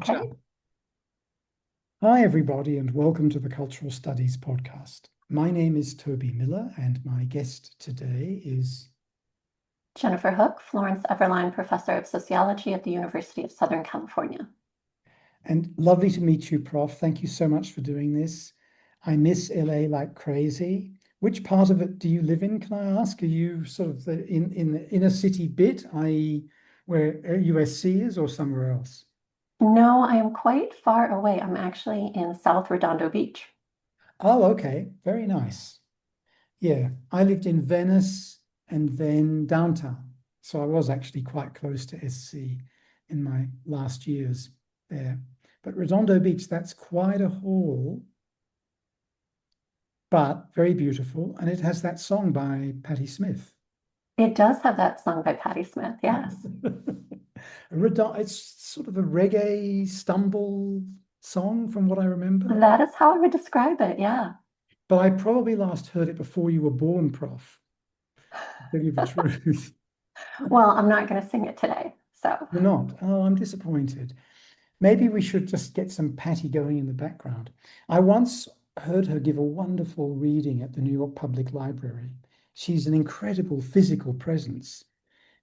Okay. Hi, everybody, and welcome to the Cultural Studies podcast. My name is Toby Miller, and my guest today is. Jennifer Hook, Florence Everline Professor of Sociology at the University of Southern California. And lovely to meet you, Prof. Thank you so much for doing this. I miss LA like crazy. Which part of it do you live in, can I ask? Are you sort of in the inner city bit, i.e., where USC is, or somewhere else? No, I am quite far away. I'm actually in South Redondo Beach. Oh, okay. Very nice. Yeah, I lived in Venice and then downtown. So I was actually quite close to SC in my last years there. But Redondo Beach, that's quite a haul, but very beautiful. And it has that song by Patti Smith. It does have that song by Patti Smith, yes. It's sort of a reggae stumble song from what I remember. That is how I would describe it, yeah. But I probably last heard it before you were born, Prof. To tell you the truth. Well, I'm not going to sing it today, so. You're not. Oh, I'm disappointed. Maybe we should just get some Patty going in the background. I once heard her give a wonderful reading at the New York Public Library. She's an incredible physical presence,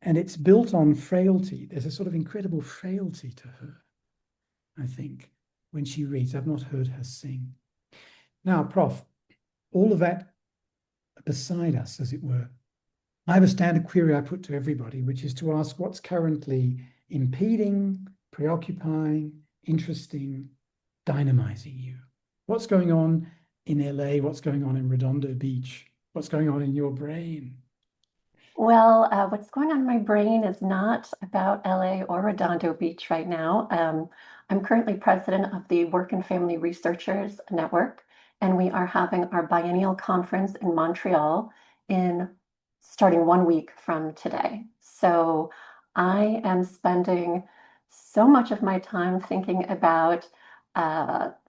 and it's built on frailty. There's a sort of incredible frailty to her, I think, when she reads. I've not heard her sing. Now, Prof, all of that beside us, as it were, I have a standard query I put to everybody, which is to ask what's currently impeding, preoccupying, interesting, dynamizing you. What's going on in LA? What's going on in Redondo Beach? What's going on in your brain? Well, what's going on in my brain is not about LA or Redondo Beach right now. I'm currently president of the Work and Family Researchers Network, and we are having our biennial conference in Montreal in starting 1 week from today. So I am spending so much of my time thinking about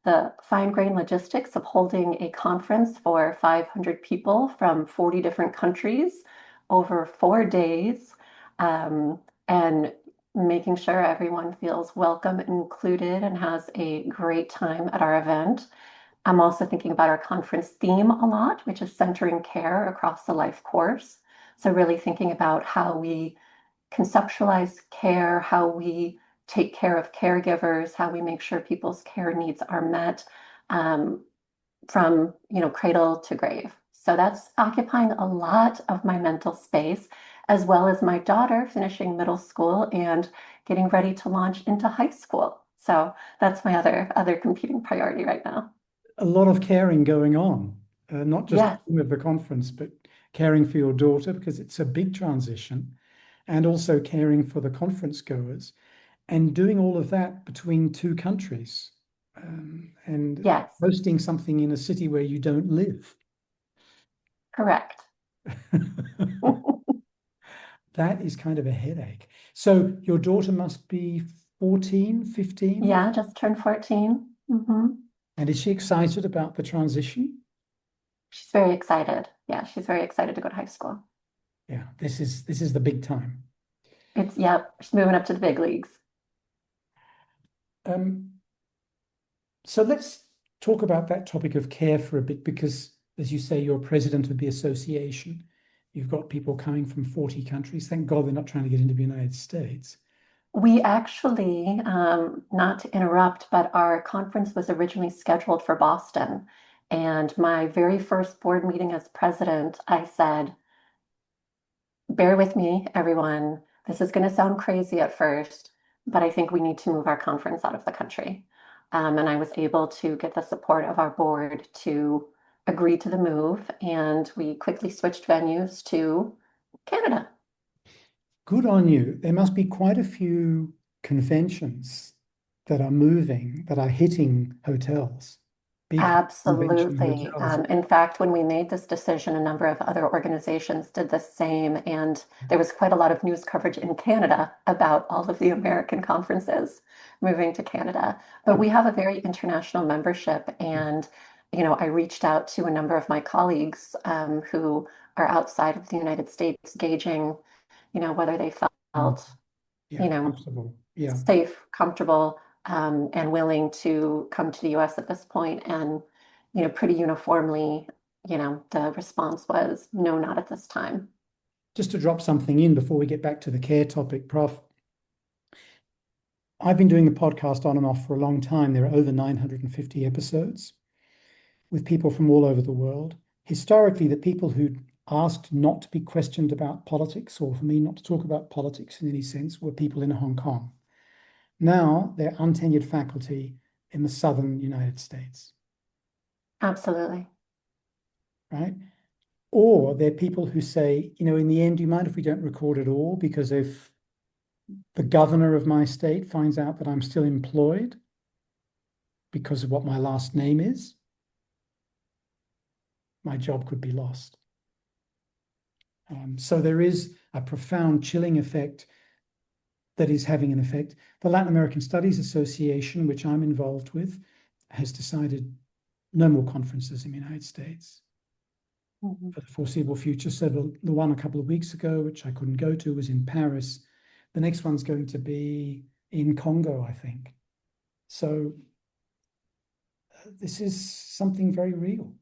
the fine-grained logistics of holding a conference for 500 people from 40 different countries over 4 days, and making sure everyone feels welcome and included and has a great time at our event. I'm also thinking about our conference theme a lot, which is centering care across the life course. So really thinking about how we conceptualize care, how we take care of caregivers, how we make sure people's care needs are met, um, from cradle to grave. So that's occupying a lot of my mental space, as well as my daughter finishing middle school and getting ready to launch into high school. So that's my other competing priority right now. A lot of caring going on, not just Yes, with the conference, but caring for your daughter because it's a big transition, and also caring for the conference goers, and doing all of that between two countries, and yes, hosting something in a city where you don't live. correct. That is kind of a headache. So your daughter must be 14, 15, Yeah, just turned 14. and is she excited about the transition? She's very excited. Yeah, she's very excited to go to high school. Yeah, this is the big time. Yep, she's moving up to the big leagues. Um, so let's talk about that topic of care for a bit, because as you say, you're president of the association. You've got people coming from 40 countries. Thank God they're not trying to get into the United States. We actually, not to interrupt, but our conference was originally scheduled for Boston. And my very first board meeting as president, I said, bear with me, everyone. This is going to sound crazy at first, but I think we need to move our conference out of the country. And I was able to get the support of our board to agree to the move, and we quickly switched venues to Canada. Good on you. There must be quite a few conventions that are moving, that are hitting hotels, big convention Absolutely. hotels. In fact, when we made this decision, a number of other organizations did the same, and there was quite a lot of news coverage in Canada about all of the American conferences moving to Canada. But we have a very international membership, and I reached out to a number of my colleagues who are outside of the United States, gauging, whether they Mm. felt, Yeah, you know, comfortable. Yeah. safe, comfortable. and willing to come to the US at this point. And, pretty uniformly, the response was no, not at this time. Just to drop something in before we get back to the care topic, Prof. I've been doing the podcast on and off for a long time. There are over 950 episodes with people from all over the world. Historically, the people who asked not to be questioned about politics, or for me not to talk about politics in any sense, were people in Hong Kong. Now they're untenured faculty in the southern United States, Absolutely. right? Or they're people who say, in the end, do you mind if we don't record at all? Because if the governor of my state finds out that I'm still employed because of what my last name is, my job could be lost. So there is a profound chilling effect that is having an effect. The Latin American Studies Association, which I'm involved with, has decided no more conferences in the United States Mhm. for the foreseeable future. So the one a couple of weeks ago, which I couldn't go to, was in Paris. The next one's going to be in Congo, I think. So this is something very real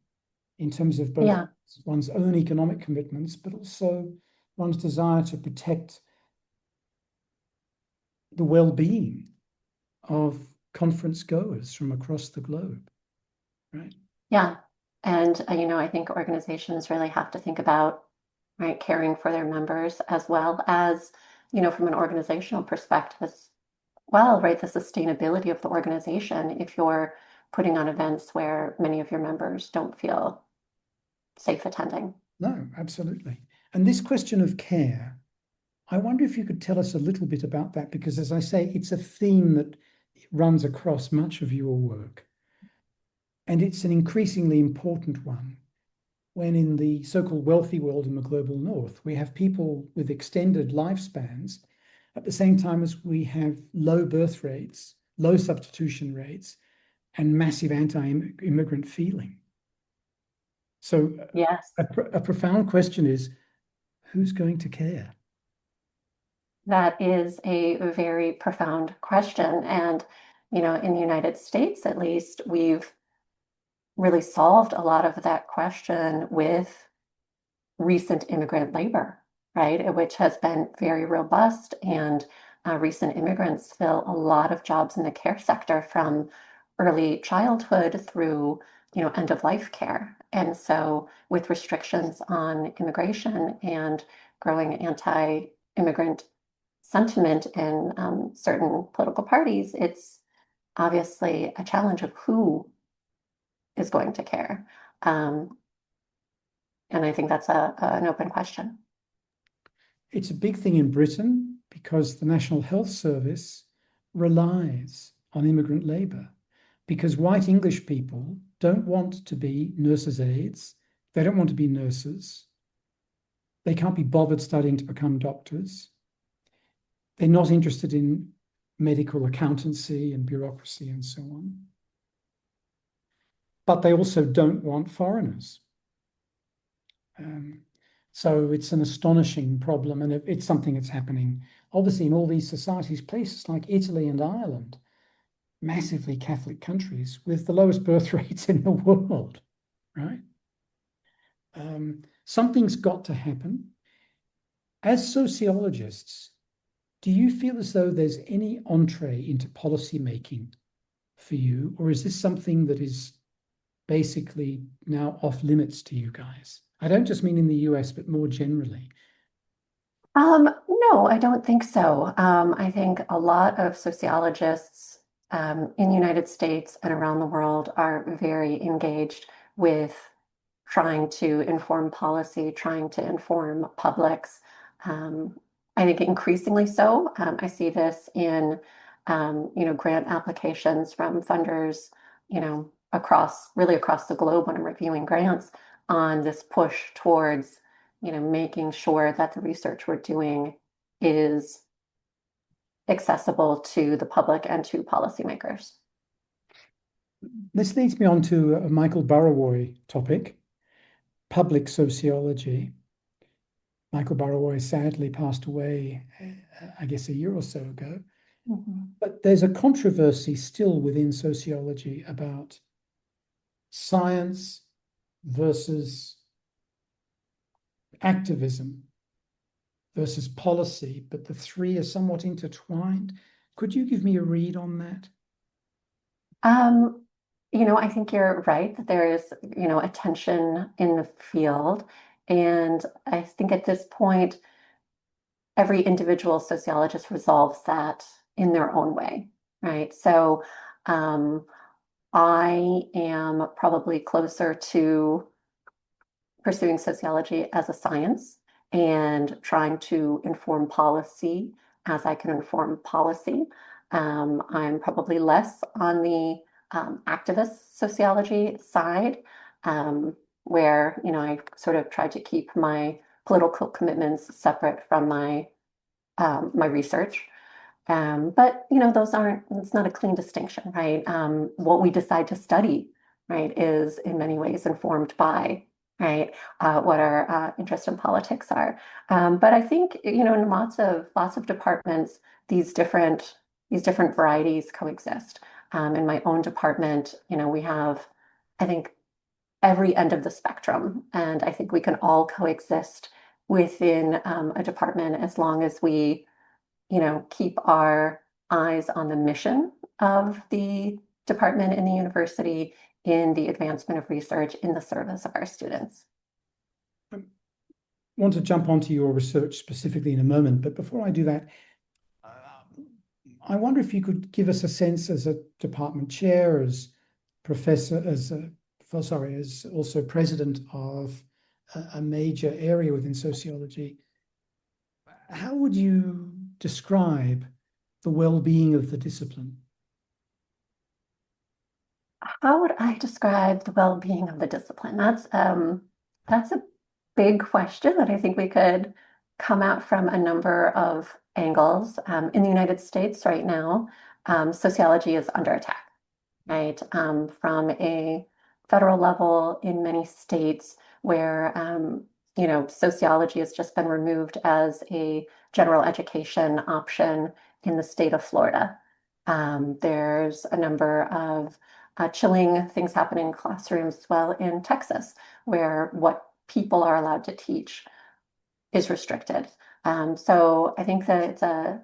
in terms of both Yeah. one's own economic commitments, but also one's desire to protect the well-being of conference goers from across the globe, right? Yeah. And, I think organizations really have to think about, right, caring for their members as well as, from an organizational perspective as well, right, the sustainability of the organization if you're putting on events where many of your members don't feel safe attending. No, absolutely. And this question of care, I wonder if you could tell us a little bit about that, because as I say, it's a theme that runs across much of your work. And it's an increasingly important one when in the so-called wealthy world in the global north, we have people with extended lifespans at the same time as we have low birth rates, low substitution rates, and massive anti-immigrant feeling. So Yes, a profound question is, who's going to care? that is a very profound question. And, in the United States, at least, we've really solved a lot of that question with recent immigrant labor, right? Which has been very robust. And recent immigrants fill a lot of jobs in the care sector from early childhood through, end of life care. And so, with restrictions on immigration and growing anti-immigrant sentiment in certain political parties, it's obviously a challenge of who is going to care. Um, and I think that's an open question. It's a big thing in Britain because the National Health Service relies on immigrant labor, because white English people don't want to be nurses' aides. They don't want to be nurses. They can't be bothered studying to become doctors. They're not interested in medical accountancy and bureaucracy and so on. But they also don't want foreigners. Um, so it's an astonishing problem, and it's something that's happening obviously in all these societies, places like Italy and Ireland, massively Catholic countries with the lowest birth rates in the world, right? Something's got to happen. As sociologists, do you feel as though there's any entree into policy making for you, or is this something that is basically now off limits to you guys? I don't just mean in the US, but more generally. No, I don't think so. I think a lot of sociologists in the United States and around the world are very engaged with trying to inform policy, trying to inform publics. Um, I think increasingly so. I see this in, grant applications from funders, really across the globe when I'm reviewing grants on this push towards, making sure that the research we're doing is accessible to the public and to policymakers. This leads me on to a Michael Burawoy topic, public sociology. Michael Burawoy sadly passed away, I guess, a year or so ago. Mhm. But there's a controversy still within sociology about science versus activism versus policy, but the three are somewhat intertwined. Could you give me a read on that? Um, I think you're right that there is, a tension in the field. And I think at this point, every individual sociologist resolves that in their own way, right? So um, I am probably closer to pursuing sociology as a science and trying to inform policy as I can inform policy. I'm probably less on the activist sociology side, where I sort of try to keep my political commitments separate from my research. But those aren't, it's not a clean distinction, right? What we decide to study, right, is in many ways informed by, right, what our interests in politics are. But I think, in lots of departments, these different these different varieties coexist. In my own department, we have, I think, every end of the spectrum, and I think we can all coexist within a department as long as we keep our eyes on the mission of the department and the university in the advancement of research in the service of our students. I want to jump onto your research specifically in a moment, but before I do that, uh, I wonder if you could give us a sense as a department chair, as professor, as also president of a major area within sociology. How would you describe the well-being of the discipline? How would I describe the well-being of the discipline? That's a big question that I think we could come at from a number of angles. In the United States right now, sociology is under attack, right? From a federal level in many states where, sociology has just been removed as a general education option in the state of Florida. There's a number of chilling things happening in classrooms as well in Texas, where what people are allowed to teach is restricted. So I think that it's a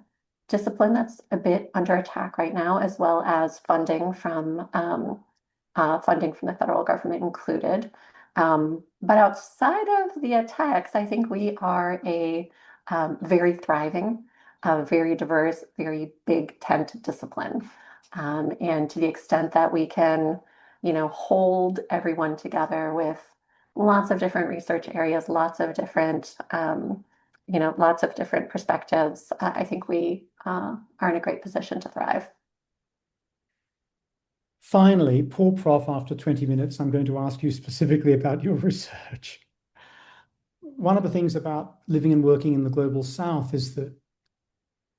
discipline that's a bit under attack right now, as well as funding from the federal government included. But outside of the attacks, I think we are a very thriving, very diverse, very big tent discipline. And to the extent that we can, hold everyone together with lots of different research areas, lots of different perspectives, I think we are in a great position to thrive. Finally, poor prof, after 20 minutes, I'm going to ask you specifically about your research. One of the things about living and working in the global south is that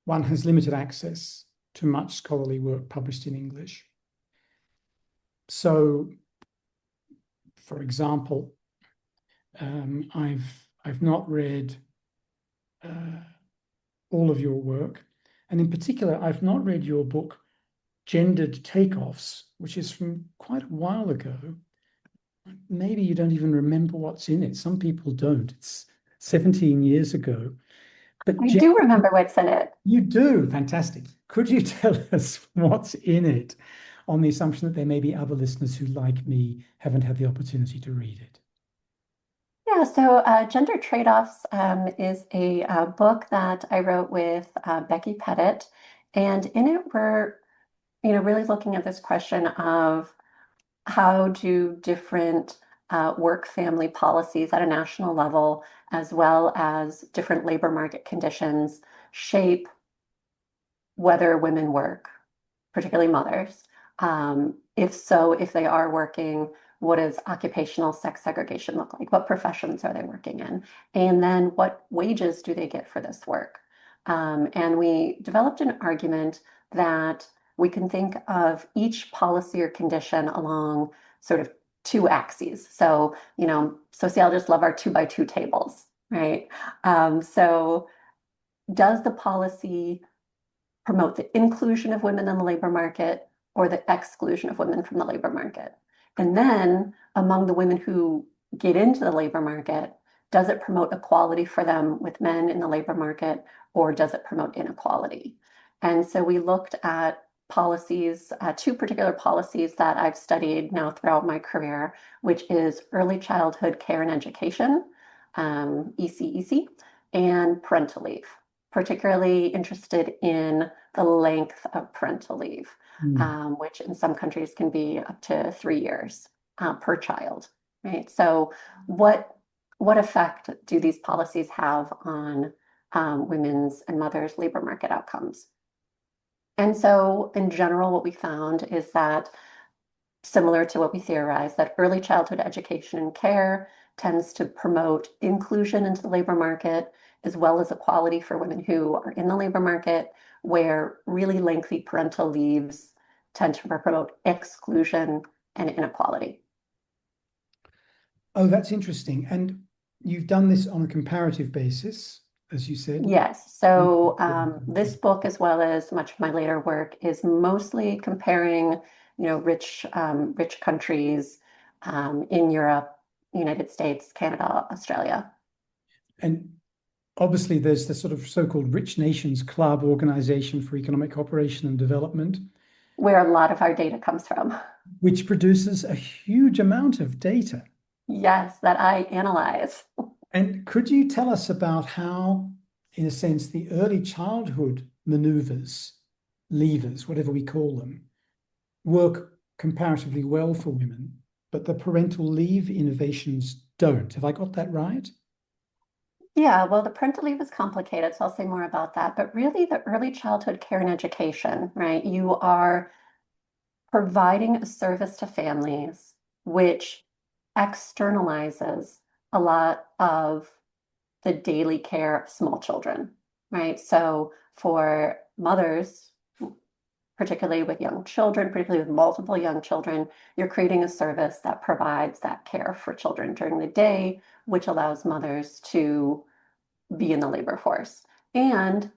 one has limited access to much scholarly work published in English. So, for example, I've not read uh, all of your work, and in particular, I've not read your book Gendered Takeoffs, which is from quite a while ago. Maybe you don't even remember what's in it. Some people don't. It's 17 years ago. But I do remember what's in it. you do. Fantastic. Could you tell us what's in it on the assumption that there may be other listeners who, like me, haven't had the opportunity to read it? Yeah, so Gender Trade-Offs is a book that I wrote with Becky Pettit. And in it, we're, really looking at this question of how do different work family policies at a national level, as well as different labor market conditions, shape whether women work, particularly mothers. If so, if they are working, what does occupational sex segregation look like? What professions are they working in? And then what wages do they get for this work? And we developed an argument that we can think of each policy or condition along sort of two axes. So, sociologists love our 2 by 2 tables, right? So does the policy promote the inclusion of women in the labor market or the exclusion of women from the labor market? And then among the women who get into the labor market, does it promote equality for them with men in the labor market, or does it promote inequality? And so we looked at policies, two particular policies that I've studied now throughout my career, which is early childhood care and education, ECEC, and parental leave. Particularly interested in the length of parental leave, Mm. which in some countries can be up to 3 years per child, right? So what effect do these policies have on women's and mothers' labor market outcomes? And so in general, what we found is that similar to what we theorized, that early childhood education and care tends to promote inclusion into the labor market, as well as equality for women who are in the labor market, where really lengthy parental leaves tend to promote exclusion and inequality. Oh, that's interesting. And you've done this on a comparative basis, as you said. Yes, so this book, as well as much of my later work, is mostly comparing, rich countries in Europe, United States, Canada, Australia, And obviously, there's the sort of so-called Rich Nations Club, Organization for Economic Cooperation and Development, where a lot of our data comes from. which produces a huge amount of data. Yes, that I analyze. And could you tell us about how, in a sense, the early childhood maneuvers, levers, whatever we call them, work comparatively well for women, but the parental leave innovations don't? Have I got that right? Yeah, well, the parental leave is complicated, so I'll say more about that. But really, the early childhood care and education, right? You are providing a service to families which externalizes a lot of the daily care of small children, right? So for mothers, particularly with young children, particularly with multiple young children, you're creating a service that provides that care for children during the day, which allows mothers to be in the labor force and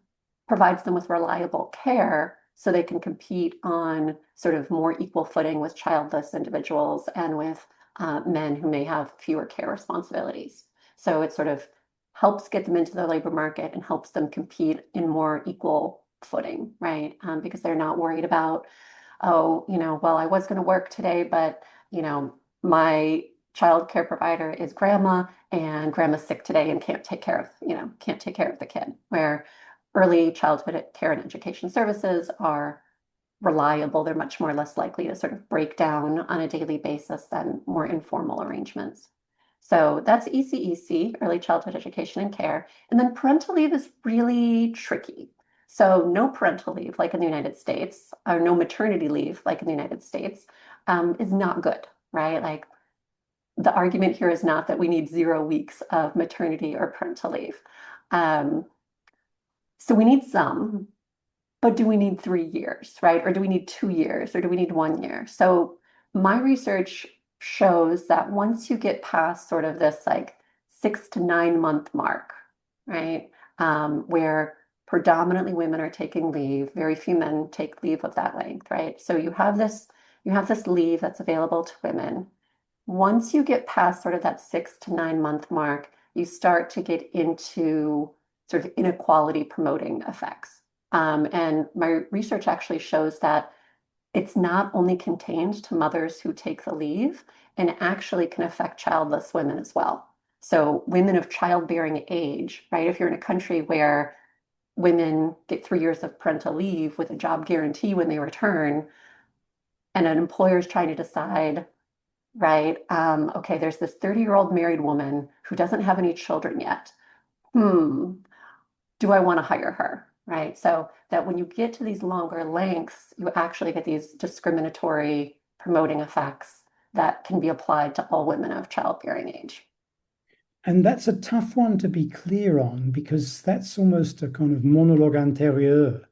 provides them with reliable care so they can compete on sort of more equal footing with childless individuals and with men who may have fewer care responsibilities. So it sort of helps get them into the labor market and helps them compete in more equal footing, right? Because they're not worried about, oh, well, I was going to work today, but, my child care provider is grandma and grandma's sick today and can't take care of the kid. Where early childhood care and education services are reliable, they're much more less likely to sort of break down on a daily basis than more informal arrangements. So that's ECEC, early childhood education and care. And then parental leave is really tricky. So no parental leave, like in the United States, or no maternity leave, like in the United States, is not good, right? Like the argument here is not that we need 0 weeks of maternity or parental leave. Um, so we need some, but do we need 3 years, right? Or do we need 2 years, or do we need 1 year? So my research shows that once you get past sort of this like 6 to 9 month mark, right, where predominantly women are taking leave, very few men take leave of that length, right? So you have this leave that's available to women. Once you get past sort of that 6 to 9 month mark, you start to get into sort of inequality promoting effects. And my research actually shows that it's not only contained to mothers who take the leave and actually can affect childless women as well. So women of childbearing age, right? If you're in a country where women get 3 years of parental leave with a job guarantee when they return, and an employer is trying to decide, right? Okay, there's this 30-year-old married woman who doesn't have any children yet. Hmm, do I want to hire her? Right. So that when you get to these longer lengths, you actually get these discriminatory promoting effects that can be applied to all women of childbearing age. And that's a tough one to be clear on because that's almost a kind of monologue intérieur.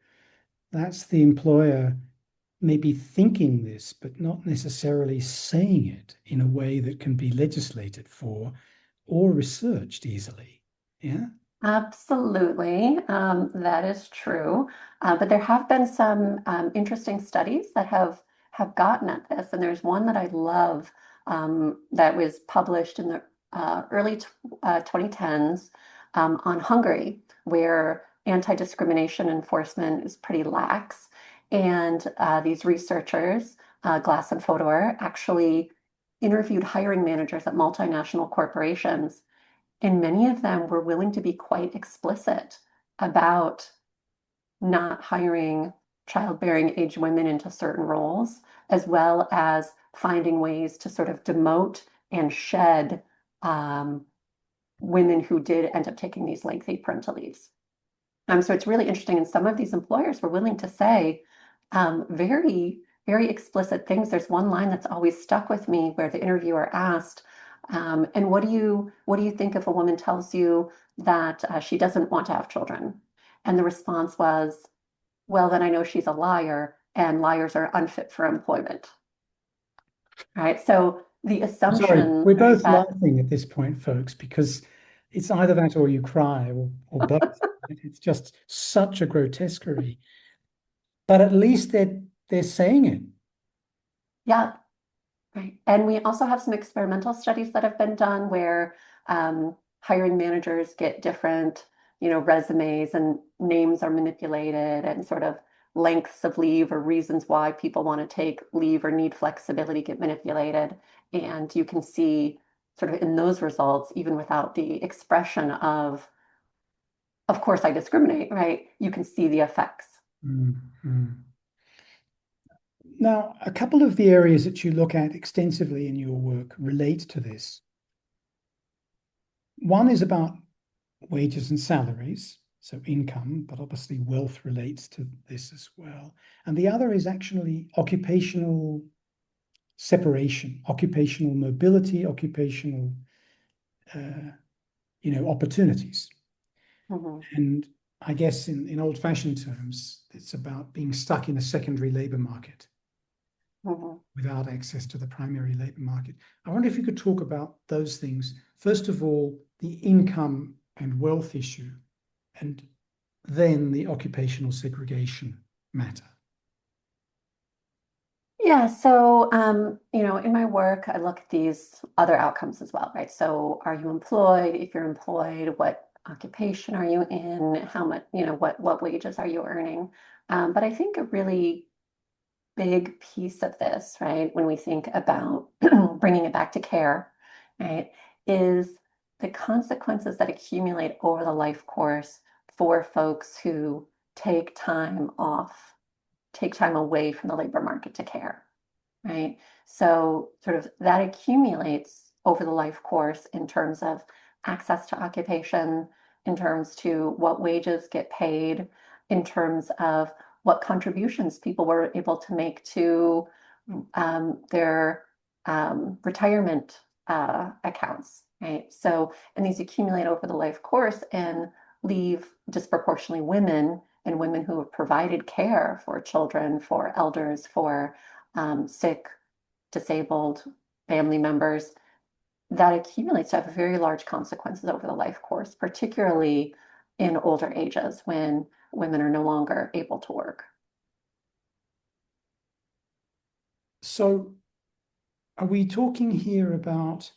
That's the employer maybe thinking this, but not necessarily saying it in a way that can be legislated for or researched easily. Yeah. Absolutely, that is true. But there have been some interesting studies that have gotten at this, and there's one that I love that was published in the early 2010s on Hungary, where anti-discrimination enforcement is pretty lax, and these researchers, Glass and Fodor, actually interviewed hiring managers at multinational corporations, and many of them were willing to be quite explicit about not hiring childbearing age women into certain roles, as well as finding ways to sort of demote and shed um, women who did end up taking these lengthy parental leaves. So it's really interesting. And some of these employers were willing to say very, very explicit things. There's one line that's always stuck with me where the interviewer asked, and what do you think if a woman tells you that she doesn't want to have children? And the response was, well, then I know she's a liar, and liars are unfit for employment. Right. So the Sorry, assumption we're both that, laughing at this point, folks, because it's either that or you cry or both. It's just such a grotesquerie. But at least they're saying it. yeah. Right. And we also have some experimental studies that have been done where hiring managers get different, resumes, and names are manipulated, and sort of lengths of leave or reasons why people want to take leave or need flexibility get manipulated. And you can see sort of in those results, even without the expression of course I discriminate, right? You can see the effects. Mhm. Now, a couple of the areas that you look at extensively in your work relate to this. One is about wages and salaries, so income, but obviously wealth relates to this as well. And the other is actually occupational separation, occupational mobility, occupational, uh, opportunities. Mhm, And I guess in old-fashioned terms, it's about being stuck in a secondary labor market mhm. without access to the primary labor market. I wonder if you could talk about those things. First of all, the income and wealth issue, and then the occupational segregation matter. Yeah, so in my work, I look at these other outcomes as well, right? So are you employed? If you're employed, what occupation are you in? How much, what wages are you earning? But I think a really big piece of this, right, when we think about bringing it back to care, right, is the consequences that accumulate over the life course for folks who take time off, take time away from the labor market to care, right? So sort of that accumulates over the life course in terms of access to occupation, in terms to what wages get paid, in terms of what contributions people were able to make to their retirement accounts, right? So, and these accumulate over the life course and leave disproportionately women and women who have provided care for children, for elders, for sick, disabled family members, that accumulates to have very large consequences over the life course, particularly in older ages when women are no longer able to work. So, are we talking here about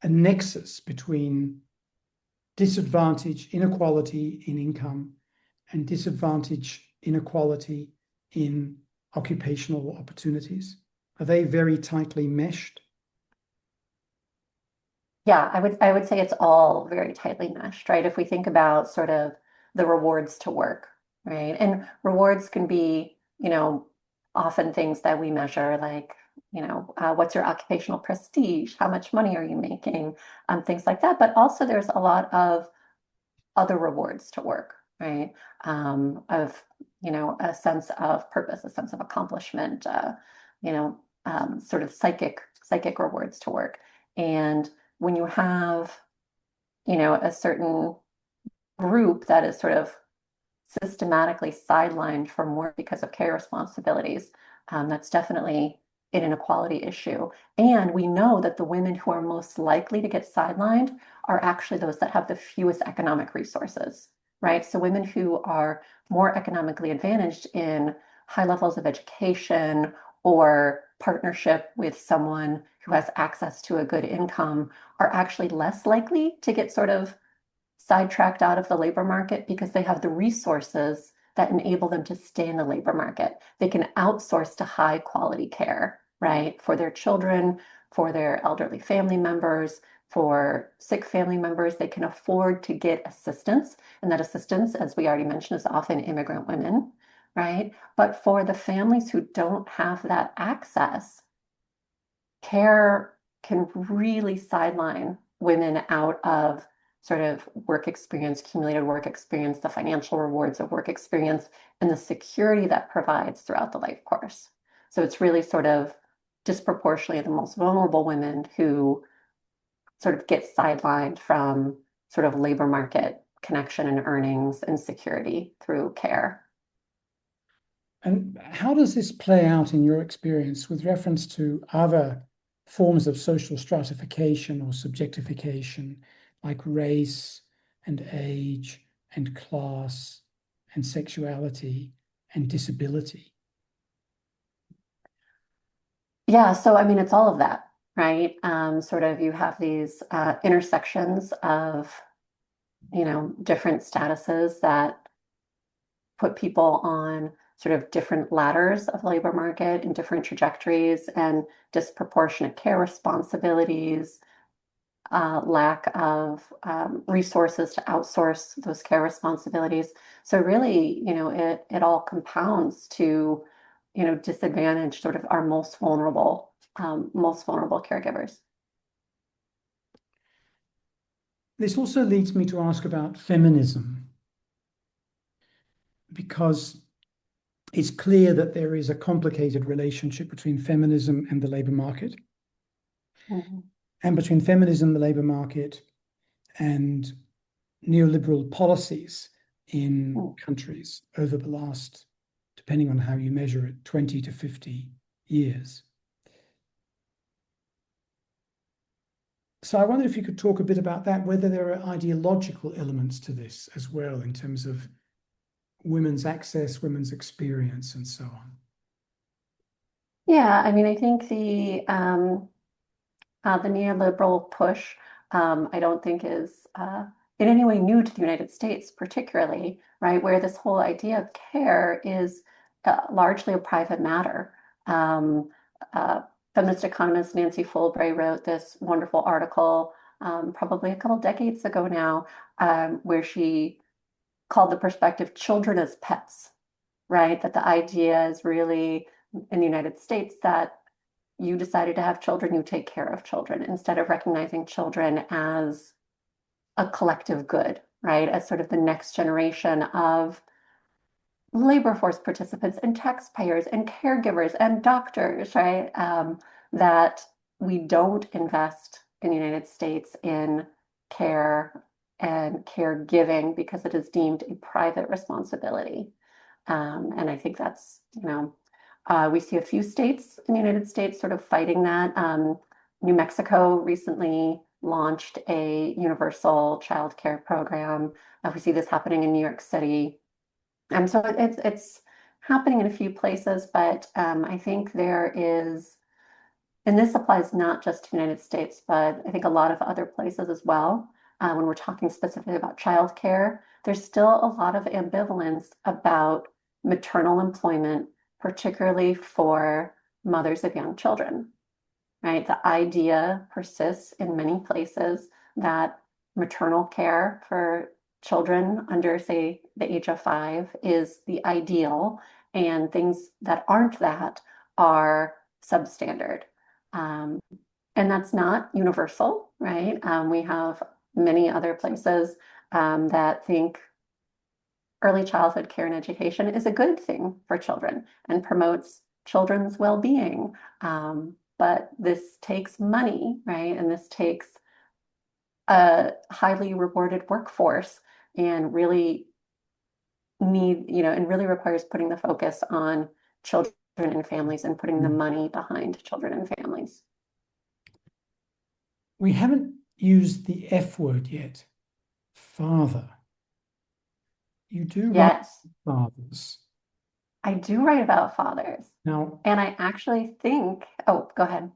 a nexus between disadvantage, inequality in income, and disadvantage, inequality in occupational opportunities? Are they very tightly meshed? Yeah, I would say it's all very tightly meshed, right? If we think about sort of the rewards to work, right? And rewards can be, often things that we measure, like, what's your occupational prestige? How much money are you making? Things like that. But also there's a lot of other rewards to work, right? Of, a sense of purpose, a sense of accomplishment, sort of psychic rewards to work. And when you have, a certain group that is sort of systematically sidelined from work because of care responsibilities, that's definitely an inequality issue. And we know that the women who are most likely to get sidelined are actually those that have the fewest economic resources, right? So women who are more economically advantaged in high levels of education or partnership with someone who has access to a good income are actually less likely to get sort of sidetracked out of the labor market because they have the resources that enable them to stay in the labor market. They can outsource to high quality care, right? For their children, for their elderly family members, for sick family members, they can afford to get assistance. And that assistance, as we already mentioned, is often immigrant women, right? But for the families who don't have that access, care can really sideline women out of sort of work experience, accumulated work experience, the financial rewards of work experience, and the security that provides throughout the life course. So it's really sort of disproportionately the most vulnerable women who sort of get sidelined from sort of labor market connection and earnings and security through care. And how does this play out in your experience with reference to other forms of social stratification or subjectification, like race and age and class and sexuality and disability? Yeah, so I mean, it's all of that, right? Sort of you have these intersections of, different statuses that put people on sort of different ladders of labor market and different trajectories and disproportionate care responsibilities, lack of resources to outsource those care responsibilities. So really, it all compounds to, disadvantage sort of our most vulnerable caregivers. This also leads me to ask about feminism, because it's clear that there is a complicated relationship between feminism and the labor market, Mhm. and between feminism, the labor market, and neoliberal policies in Mm. countries over the last, depending on how you measure it, 20 to 50 years. So I wonder if you could talk a bit about that, whether there are ideological elements to this as well in terms of women's access, women's experience, and so on. Yeah, I mean, I think the neoliberal push, I don't think is in any way new to the United States, particularly, right, where this whole idea of care is largely a private matter. Um, uh, Feminist economist Nancy Fulbright wrote this wonderful article probably a couple decades ago now, where she called the perspective children as pets, right? That the idea is really in the United States that you decided to have children, you take care of children instead of recognizing children as a collective good, right? As sort of the next generation of labor force participants and taxpayers and caregivers and doctors, right? That we don't invest in the United States in care and caregiving because it is deemed a private responsibility. And I think that's, we see a few states in the United States sort of fighting that. New Mexico recently launched a universal child care program. We see this happening in New York City. So it's happening in a few places, but I think there is, and this applies not just to the United States, but I think a lot of other places as well. When we're talking specifically about childcare, there's still a lot of ambivalence about maternal employment, particularly for mothers of young children, right? The idea persists in many places that maternal care for children under, say, the age of 5 is the ideal, and things that aren't that are substandard. Um, and that's not universal, right? We have many other places that think early childhood care and education is a good thing for children and promotes children's well-being. But this takes money, right? And this takes a highly rewarded workforce and really and really requires putting the focus on children and families and putting the Mm. money behind children and families. We haven't used the F word yet. Father. You do write Yes, fathers. I do write about fathers. Now, And I actually think, oh, go ahead.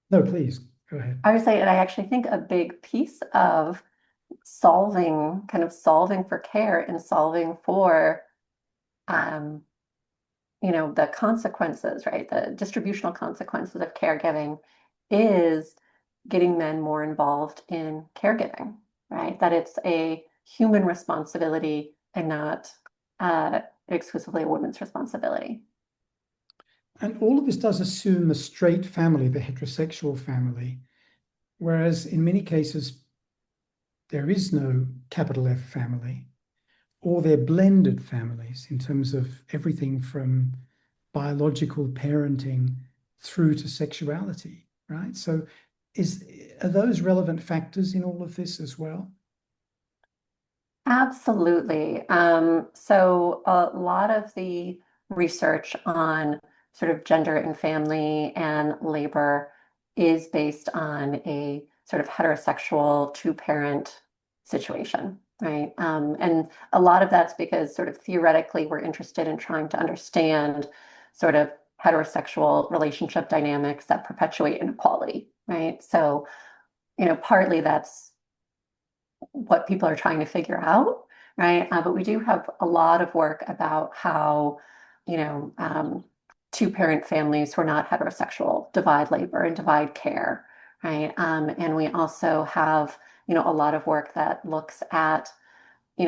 no, please go ahead. I would say, and I actually think a big piece of kind of solving for care and solving for, um, the consequences, right? The distributional consequences of caregiving is getting men more involved in caregiving, right? That it's a human responsibility and not uh, exclusively a woman's responsibility. And all of this does assume the straight family, the heterosexual family, whereas in many cases, there is no capital F family, or they're blended families in terms of everything from biological parenting through to sexuality, right? So are those relevant factors in all of this as well? Absolutely. So a lot of the research on sort of gender and family and labor is based on a sort of heterosexual two-parent situation, right? And a lot of that's because sort of theoretically we're interested in trying to understand sort of heterosexual relationship dynamics that perpetuate inequality, right? So, partly that's what people are trying to figure out, right? But we do have a lot of work about how, you know, um, two-parent families who are not heterosexual divide labor and divide care, right? And we also have, a lot of work that looks at,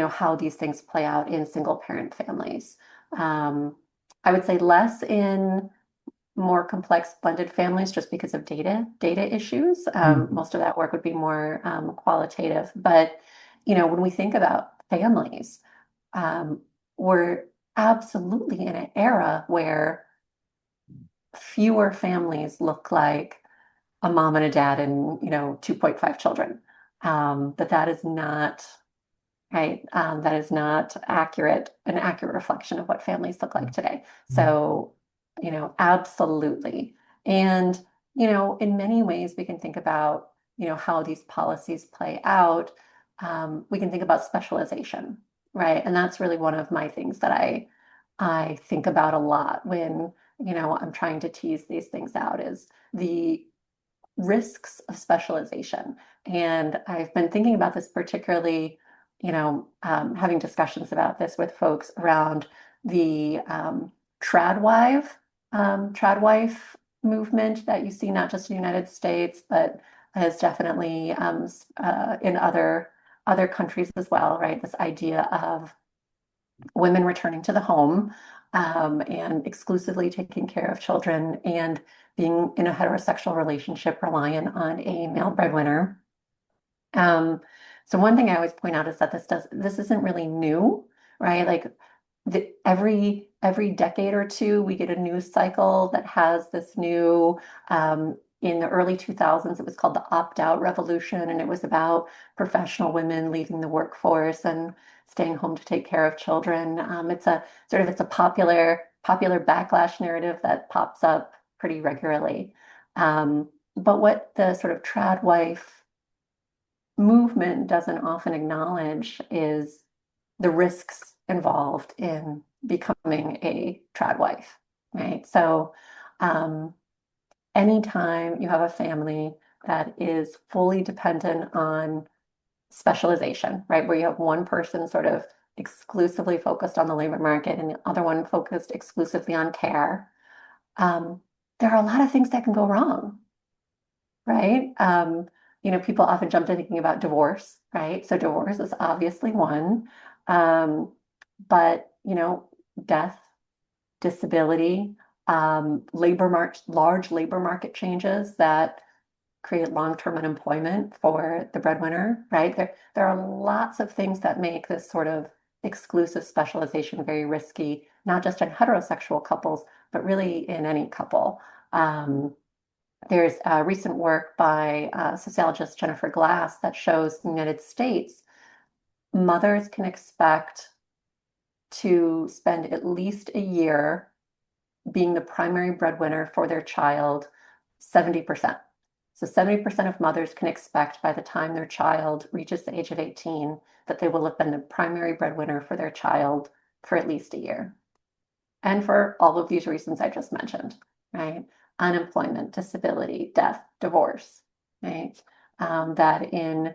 how these things play out in single-parent families. Um, I would say less in more complex blended families just because of data issues. Mm. Most of that work would be more qualitative. But, when we think about families, um, we're absolutely in an era where fewer families look like a mom and a dad and, 2.5 children. That is not right. That is not an accurate reflection of what families look like today. Mm. So, absolutely. And, in many ways, we can think about, how these policies play out. We can think about specialization, right? And that's really one of my things that I think about a lot when, I'm trying to tease these things out is the risks of specialization. And I've been thinking about this particularly, having discussions about this with folks around the tradwife, tradwife movement that you see not just in the United States, but is definitely in other countries as well, right? This idea of women returning to the home and exclusively taking care of children and being in a heterosexual relationship reliant on a male breadwinner. Um, so one thing I always point out is that this isn't really new, right? Like every decade or two, we get a news cycle that has this new. In the early 2000s, it was called the opt-out revolution, and it was about professional women leaving the workforce and staying home to take care of children. It's a popular backlash narrative that pops up pretty regularly. But what the sort of trad wife movement doesn't often acknowledge is the risks involved in becoming a trad wife, right? So, um, anytime you have a family that is fully dependent on specialization, right, where you have one person sort of exclusively focused on the labor market and the other one focused exclusively on care, um, there are a lot of things that can go wrong, right? People often jump to thinking about divorce, right? So divorce is obviously one, but death, disability, large labor market changes that create long-term unemployment for the breadwinner, right? There are lots of things that make this sort of exclusive specialization very risky, not just in heterosexual couples, but really in any couple. Um, there's recent work by sociologist Jennifer Glass that shows in the United States, mothers can expect to spend at least a year being the primary breadwinner for their child 70%. So 70% of mothers can expect by the time their child reaches the age of 18 that they will have been the primary breadwinner for their child for at least a year. And for all of these reasons I just mentioned, right? Unemployment, disability, death, divorce, right? That in,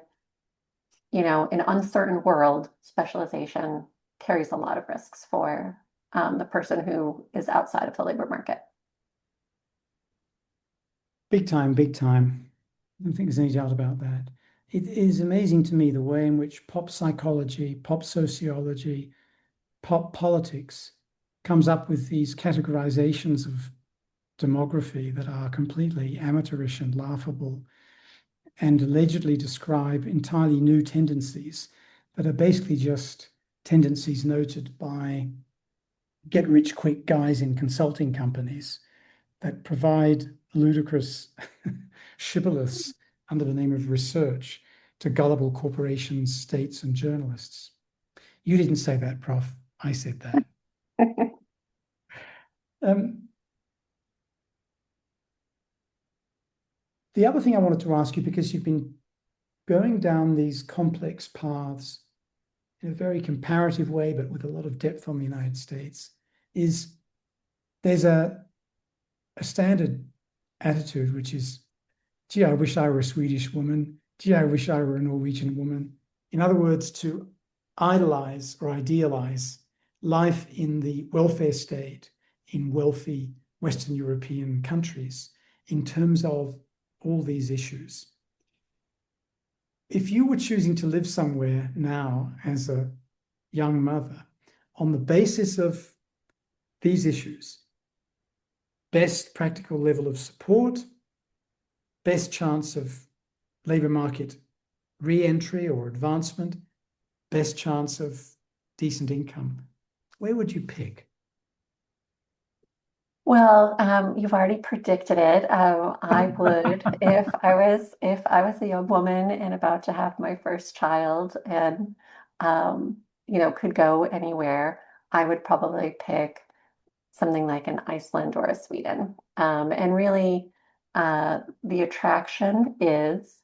an uncertain world, specialization carries a lot of risks for the person who is outside of the labor market. Big time, big time. I don't think there's any doubt about that. It is amazing to me the way in which pop psychology, pop sociology, pop politics comes up with these categorizations of demography that are completely amateurish and laughable and allegedly describe entirely new tendencies that are basically just tendencies noted by get rich quick guys in consulting companies that provide ludicrous shibboleths under the name of research to gullible corporations, states, and journalists. You didn't say that, Prof. I said that. Um, the other thing I wanted to ask you, because you've been going down these complex paths in a very comparative way, but with a lot of depth on the United States, is there's a standard attitude, which is, gee, I wish I were a Swedish woman. Gee, I wish I were a Norwegian woman. In other words, to idolize or idealize life in the welfare state in wealthy Western European countries in terms of all these issues. If you were choosing to live somewhere now as a young mother on the basis of these issues, best practical level of support, best chance of labor market re-entry or advancement, best chance of decent income, where would you pick? Well, you've already predicted it. I would, if I was a young woman and about to have my first child and, could go anywhere, I would probably pick something like an Iceland or a Sweden. And really, the attraction is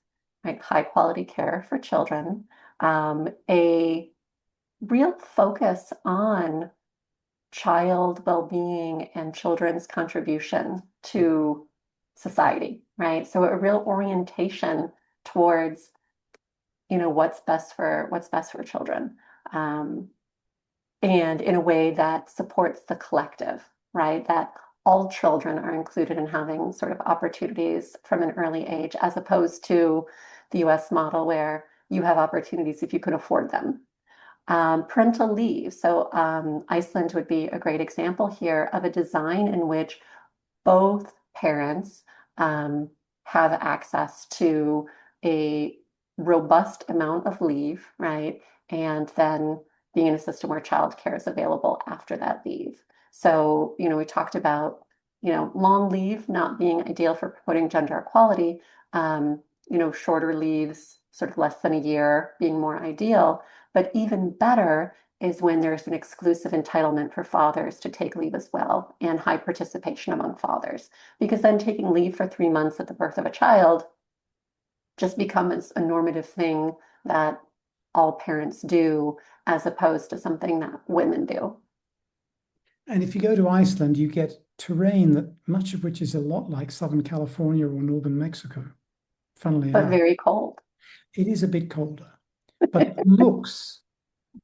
like high quality care for children, a real focus on child well-being and children's contribution to society, right? So a real orientation towards, what's best for children. Um, and in a way that supports the collective, right? That all children are included in having sort of opportunities from an early age, as opposed to the US model where you have opportunities if you can afford them. Parental leave. So Iceland would be a great example here of a design in which both parents um, have access to a robust amount of leave, right? And then being in a system where childcare is available after that leave. So, we talked about, long leave not being ideal for promoting gender equality, shorter leaves, sort of less than a year being more ideal. But even better is when there's an exclusive entitlement for fathers to take leave as well and high participation among fathers. Because then taking leave for 3 months at the birth of a child just becomes a normative thing that all parents do as opposed to something that women do. And if you go to Iceland, you get terrain that much of which is a lot like Southern California or northern Mexico, funnily But enough. very cold. It is a bit colder, but looks,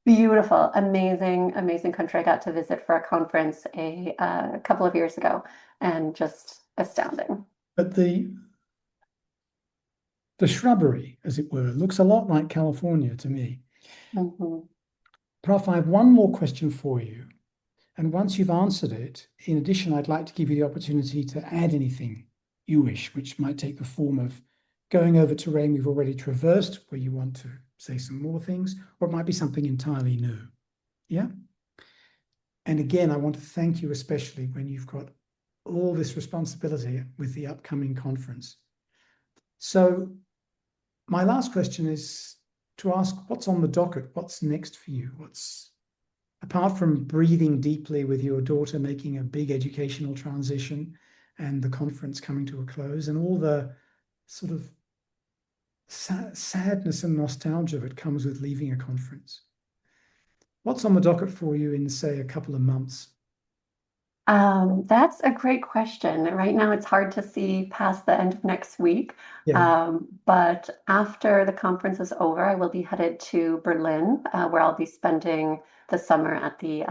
Beautiful, amazing, amazing country. I got to visit for a conference a couple of years ago and just astounding. but the shrubbery, as it were, looks a lot like California to me. Mhm. Prof, I have one more question for you. And once you've answered it, in addition, I'd like to give you the opportunity to add anything you wish, which might take the form of going over terrain we've already traversed, where you want to say some more things, or it might be something entirely new. Yeah? And again, I want to thank you, especially when you've got all this responsibility with the upcoming conference. So, my last question is to ask what's on the docket? What's next for you? apart from breathing deeply with your daughter making a big educational transition and the conference coming to a close and all the sort of sadness and nostalgia that comes with leaving a conference? What's on the docket for you in, say, a couple of months? That's a great question. Right now, it's hard to see past the end of next week. Yeah, But after the conference is over, I will be headed to Berlin, where I'll be spending the summer at the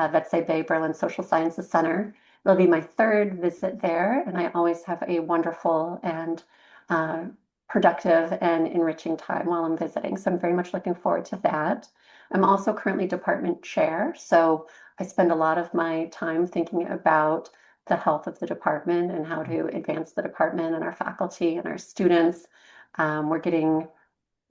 Bay Berlin Social Sciences Center. It'll be my third visit there, and I always have a wonderful and uh, productive and enriching time while I'm visiting. So I'm very much looking forward to that. I'm also currently department chair, so I spend a lot of my time thinking about the health of the department and how to advance the department and our faculty and our students. We're getting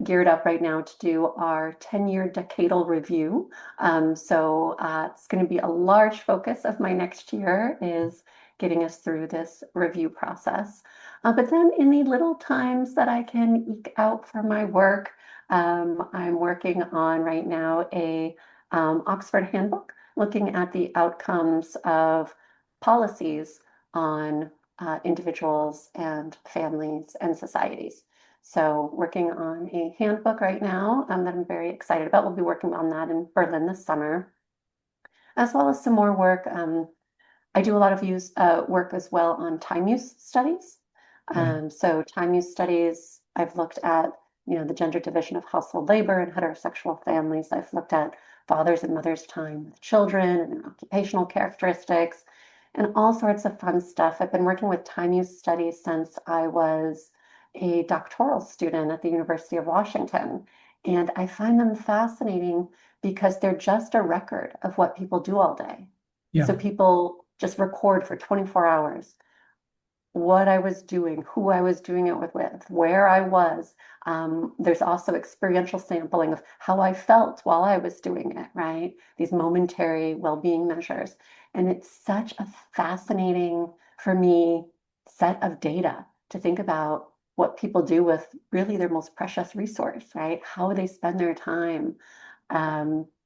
geared up right now to do our 10-year decadal review. It's going to be a large focus of my next year is getting us through this review process. But then in the little times that I can eke out for my work, I'm working on right now a Oxford handbook looking at the outcomes of policies on individuals and families and societies. So working on a handbook right now that I'm very excited about. We'll be working on that in Berlin this summer, as well as some more work. I do a lot of work as well on time use studies. right. So time use studies, I've looked at, the gender division of household labor and heterosexual families. I've looked at fathers and mothers' time with children and their occupational characteristics and all sorts of fun stuff. I've been working with time use studies since I was a doctoral student at the University of Washington. And I find them fascinating because they're just a record of what people do all day. Yeah. So people just record for 24 hours what I was doing, who I was doing it with, where I was. There's also experiential sampling of how I felt while I was doing it, right? These momentary well-being measures. And it's such a fascinating, for me, set of data to think about what people do with really their most precious resource, right? How they spend their time.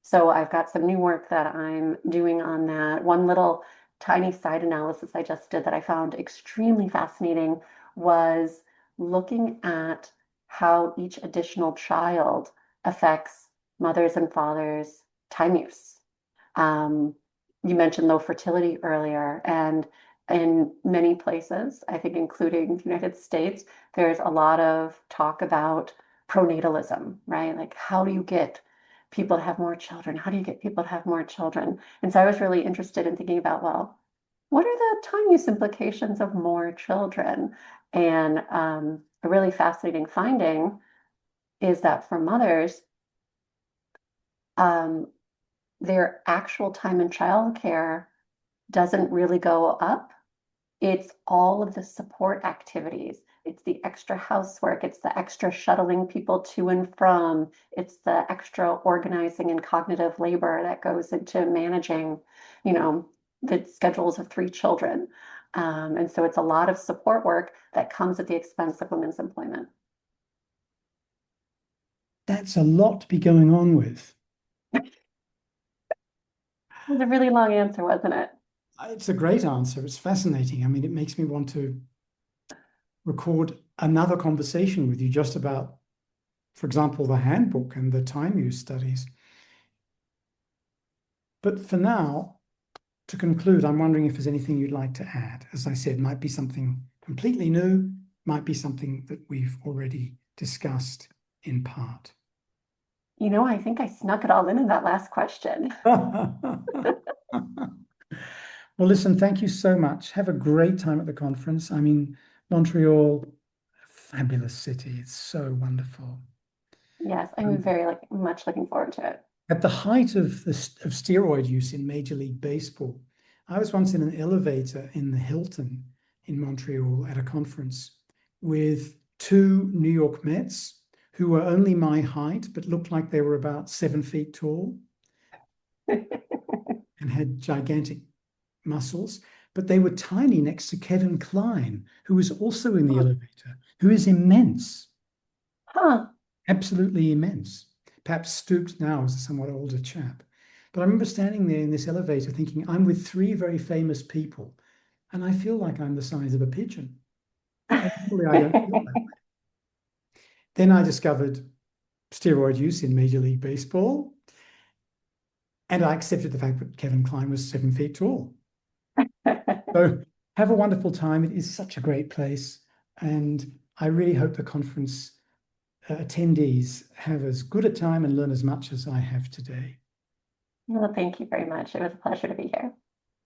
So I've got some new work that I'm doing on that. One little tiny side analysis I just did that I found extremely fascinating was looking at how each additional child affects mothers and fathers' time use. Um, you mentioned low fertility earlier, and in many places, I think including the United States, there's a lot of talk about pronatalism, right? Like, how do you get people to have more children? How do you get people to have more children? And so I was really interested in thinking about, well, what are the time use implications of more children? And a really fascinating finding is that for mothers, um, their actual time in childcare doesn't really go up. It's all of the support activities. It's the extra housework. It's the extra shuttling people to and from. It's the extra organizing and cognitive labor that goes into managing, you know, the schedules of three children. And so it's a lot of support work that comes at the expense of women's employment. That's a lot to be going on with. It was a really long answer, wasn't it? It's a great answer. It's fascinating. I mean, it makes me want to record another conversation with you just about, for example, the handbook and the time use studies. But for now, to conclude, I'm wondering if there's anything you'd like to add. As I said, might be something completely new, might be something that we've already discussed in part. I think I snuck it all in that last question. Well, listen, thank you so much. Have a great time at the conference. I mean, Montreal, fabulous city. It's so wonderful. Yes, I'm very much looking forward to it. At the height of steroid use in Major League Baseball, I was once in an elevator in the Hilton in Montreal at a conference with two New York Mets who were only my height but looked like they were about 7 feet tall and had gigantic muscles. But they were tiny next to Kevin Kline, who was also in the elevator, who is immense, Huh. absolutely immense. Perhaps stooped now as a somewhat older chap. But I remember standing there in this elevator thinking, I'm with three very famous people, and I feel like I'm the size of a pigeon. And normally I don't feel that way. Then I discovered steroid use in Major League Baseball, and I accepted the fact that Kevin Kline was 7 feet tall. So have a wonderful time. It is such a great place. And I really hope the conference attendees have as good a time and learn as much as I have today. Well, thank you very much. It was a pleasure to be here.